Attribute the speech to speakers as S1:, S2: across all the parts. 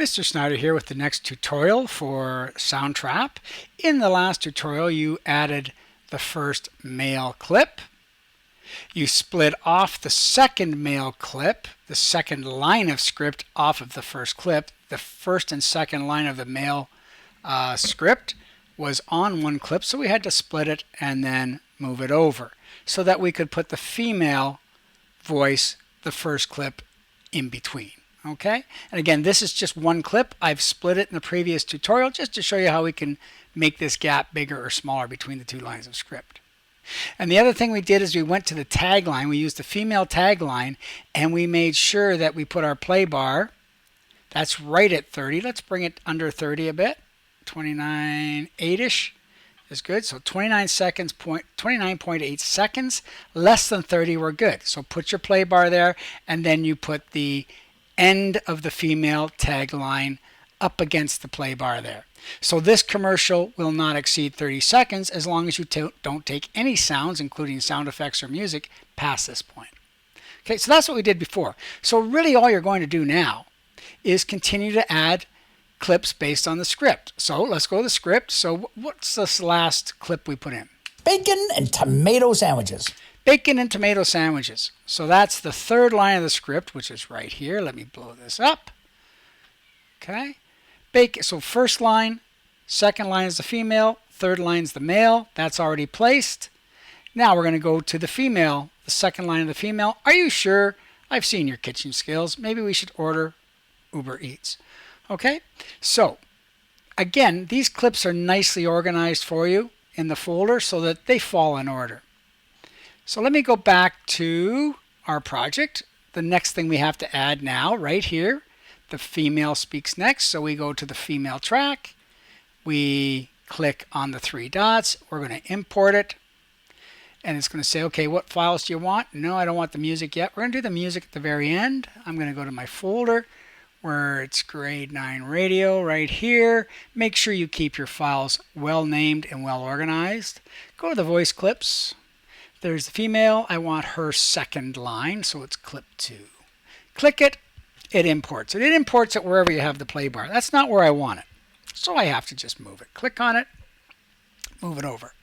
S1: Mr. Snyder here with the next tutorial for Soundtrap. In the last tutorial, you added the first male clip. You split off the second male clip, the second line of script off of the first clip. The first and second line of the male script was on one clip, so we had to split it and then move it over so that we could put the female voice, the first clip, in between. Okay, and again, this is just one clip. I've split it in the previous tutorial just to show you how we can make this gap bigger or smaller between the two lines of script. And the other thing we did is we went to the tagline. We used the female tagline, and we made sure that we put our play bar. That's right at 30. Let's bring it under 30 a bit. 29.8ish is good. So 29.8 seconds, less than 30, we're good. So put your play bar there, and then you put the end of the female tagline up against the play bar there. So this commercial will not exceed 30 seconds as long as you don't take any sounds, including sound effects or music, past this point. Okay, so that's what we did before. So really all you're going to do now is continue to add clips based on the script. So let's go to the script. So what's this last clip we put in?
S2: Bacon and tomato sandwiches.
S1: Bacon and tomato sandwiches. So that's the third line of the script, which is right here. Let me blow this up. Okay. Bacon. So first line, second line is the female, third line is the male. That's already placed. Now we're going to go to the female, the second line of the female. Are you sure? I've seen your kitchen skills. Maybe we should order Uber Eats. Okay. So again, these clips are nicely organized for you in the folder so that they fall in order. So let me go back to our project. The next thing we have to add now, right here, the female speaks next. So we go to the female track. We click on the three dots. We're going to import it. And it's going to say, okay, what files do you want? No, I don't want the music yet. We're going to do the music at the very end. I'm going to go to my folder where it's grade 9 radio right here. Make sure you keep your files well named and well organized. Go to the voice clips. There's the female. I want her second line, so it's clip 2. Click it. It imports it. It imports it wherever you have the play bar. That's not where I want it, so I have to just move it. Click on it, move it over.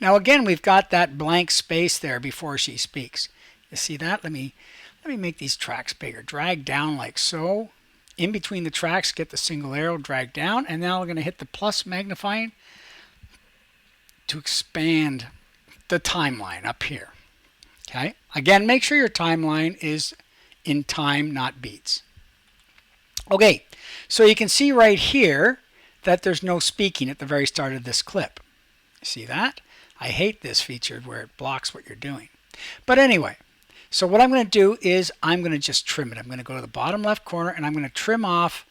S1: Now again, we've got that blank space there before she speaks. You see that? Let me make these tracks bigger. Drag down like so. In between the tracks, get the single arrow, drag down, and now we're going to hit the plus magnifying to expand the timeline up here. Okay. Again, make sure your timeline is in time, not beats. Okay. So you can see right here that there's no speaking at the very start of this clip. See that? I hate this feature where it blocks what you're doing. But anyway, so what I'm going to do is I'm going to just trim it. I'm going to go to the bottom left corner and I'm going to trim off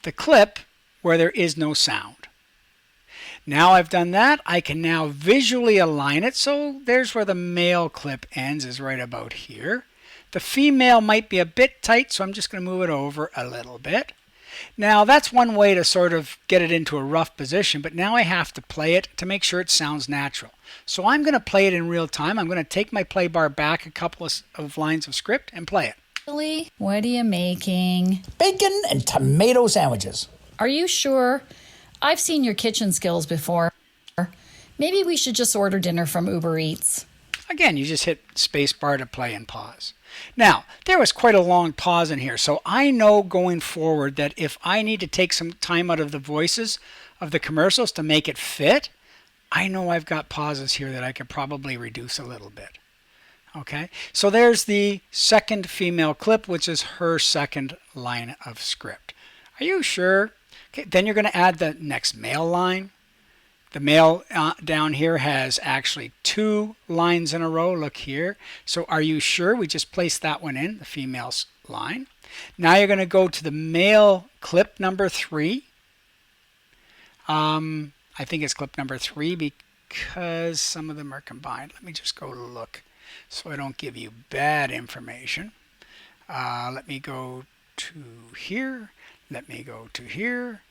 S1: the clip where there is no sound. Now I've done that, I can now visually align it. So there's where the male clip ends, is right about here. The female might be a bit tight, so I'm just going to move it over a little bit. Now that's one way to sort of get it into a rough position, but now I have to play it to make sure it sounds natural. So I'm going to play it in real time. I'm going to take my play bar back a couple of lines of script and play it.
S3: What are you making?
S2: Bacon and tomato sandwiches.
S3: Are you sure? I've seen your kitchen skills before. Maybe we should just order dinner from Uber Eats.
S1: Again, you just hit spacebar to play and pause. Now, there was quite a long pause in here, so I know going forward that if I need to take some time out of the voices of the commercials to make it fit, I know I've got pauses here that I could probably reduce a little bit. Okay, so there's the second female clip, which is her second line of script. Are you sure? Okay, then you're going to add the next male line. The male down here has actually 2 lines in a row. Look here. So are you sure? We just placed that one in, the female's line. Now you're going to go to the male clip number 3. I think it's clip number 3 because some of them are combined. Let me just go look so I don't give you bad information. Let me go to here. Let me go to here.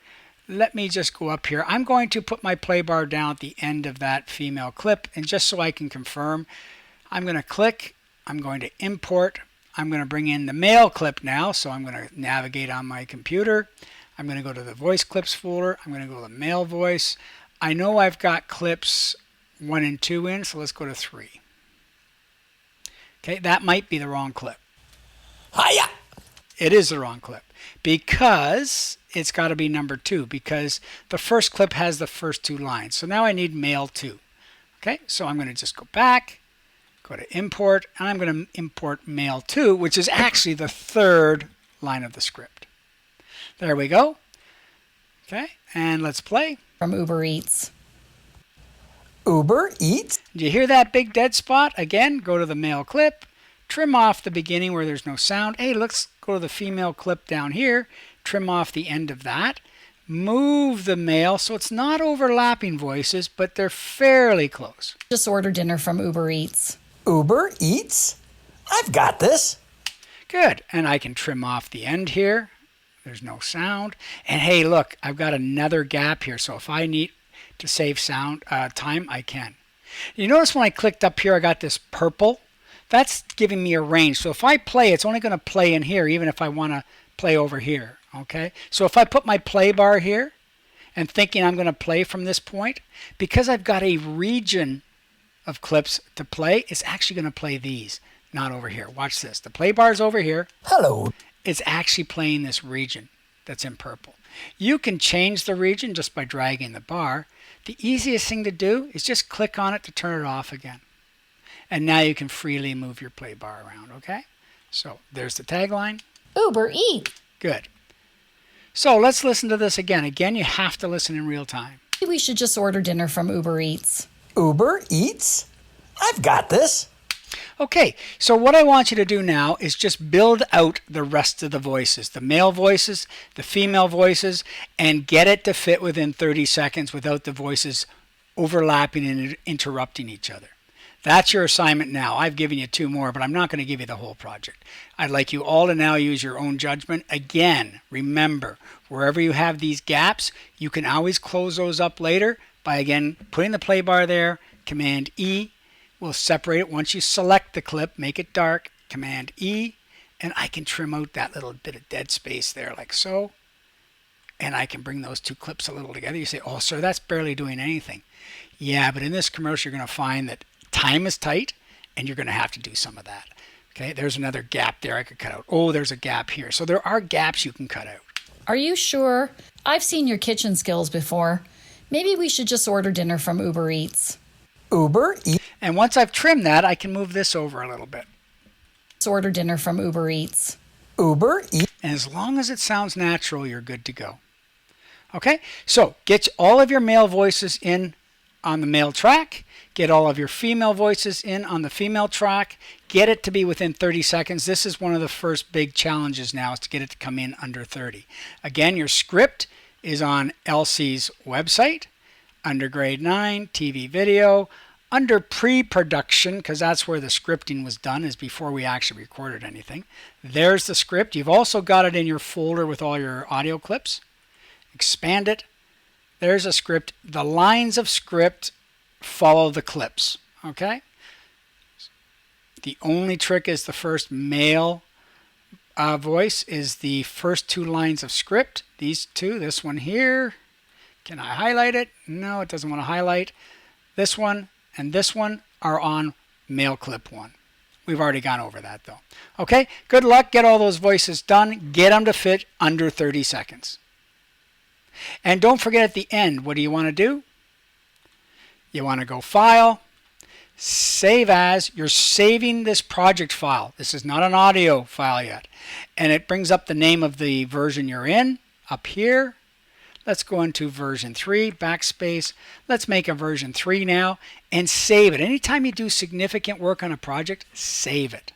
S1: Let me just go up here. I'm going to put my play bar down at the end of that female clip, and just so I can confirm, I'm going to click, I'm going to import, I'm going to bring in the male clip now, so I'm going to navigate on my computer. I'm going to go to the voice clips folder. I'm going to go to mail voice. I know I've got clips 1 and 2 in, so let's go to 3. Okay, that might be the wrong clip.
S2: Hiya!
S1: It is the wrong clip because it's got to be number 2 because the first clip has the first 2 lines. So now I need mail 2. Okay, so I'm going to just go back, go to import, and I'm going to import mail 2, which is actually the 3rd line of the script. There we go. Okay, and let's play.
S3: From Uber Eats.
S2: Uber Eats.
S1: Do you hear that big dead spot? Again, go to the male clip, trim off the beginning where there's no sound. Hey, let's go to the female clip down here, trim off the end of that. Move the male so it's not overlapping voices, but they're fairly close.
S3: Just ordered dinner from Uber Eats.
S2: Uber Eats. I've got this.
S1: Good. And I can trim off the end here. There's no sound. And hey, look, I've got another gap here. So if I need to save sound time, I can. You notice when I clicked up here, I got this purple. That's giving me a range. So if I play, it's only going to play in here, even if I want to play over here. Okay, so if I put my play bar here and thinking I'm going to play from this point, because I've got a region of clips to play, it's actually going to play these, not over here. Watch this. The play bar is over here.
S2: Hello.
S1: It's actually playing this region that's in purple. You can change the region just by dragging the bar. The easiest thing to do is just click on it to turn it off again. And now you can freely move your play bar around, okay? So there's the tagline.
S3: Uber Eats.
S1: Good. So let's listen to this again. Again, you have to listen in real time.
S3: Maybe we should just order dinner from Uber Eats.
S2: Uber Eats. I've got this.
S1: Okay, so what I want you to do now is just build out the rest of the voices, the male voices, the female voices, and get it to fit within 30 seconds without the voices overlapping and interrupting each other. That's your assignment now. I've given you 2 more, but I'm not going to give you the whole project. I'd like you all to now use your own judgment. Again, remember, wherever you have these gaps, you can always close those up later by, again, putting the play bar there. Command E will separate it. Once you select the clip, make it dark. Command E, and I can trim out that little bit of dead space there like so. And I can bring those 2 clips a little together. You say, oh, sir, that's barely doing anything. Yeah, but in this commercial, you're going to find that time is tight, and you're going to have to do some of that. Okay, there's another gap there I could cut out. Oh, there's a gap here. So there are gaps you can cut out.
S3: Are you sure? I've seen your kitchen skills before. Maybe we should just order dinner from Uber Eats.
S2: Uber Eats.
S1: And once I've trimmed that, I can move this over a little bit.
S3: Let's order dinner from Uber Eats.
S2: Uber Eats.
S1: And as long as it sounds natural, you're good to go. Okay, so get all of your male voices in on the male track. Get all of your female voices in on the female track. Get it to be within 30 seconds. This is one of the first big challenges now, is to get it to come in under 30. Again, your script is on LC's website, under grade 9, TV video, under pre-production, because that's where the scripting was done, is before we actually recorded anything. There's the script. You've also got it in your folder with all your audio clips. Expand it. There's a script. The lines of script follow the clips, okay? The only trick is the first male voice is the first 2 lines of script. These 2, this one here. Can I highlight it? No, it doesn't want to highlight. This one and this one are on male clip 1. We've already gone over that though. Okay, good luck. Get all those voices done. Get them to fit under 30 seconds. And don't forget at the end, what do you want to do? You want to go File, Save As. You're saving this project file. This is not an audio file yet. And it brings up the name of the version you're in up here. Let's go into version 3, backspace. Let's make a version 3 now and save it. Anytime you do significant work on a project, save it.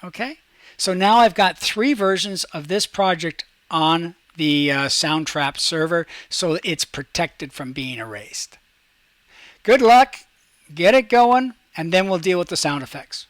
S1: Okay? So now I've got 3 versions of this project on the Soundtrap server, so it's protected from being erased. Good luck, get it going, and then we'll deal with the sound effects.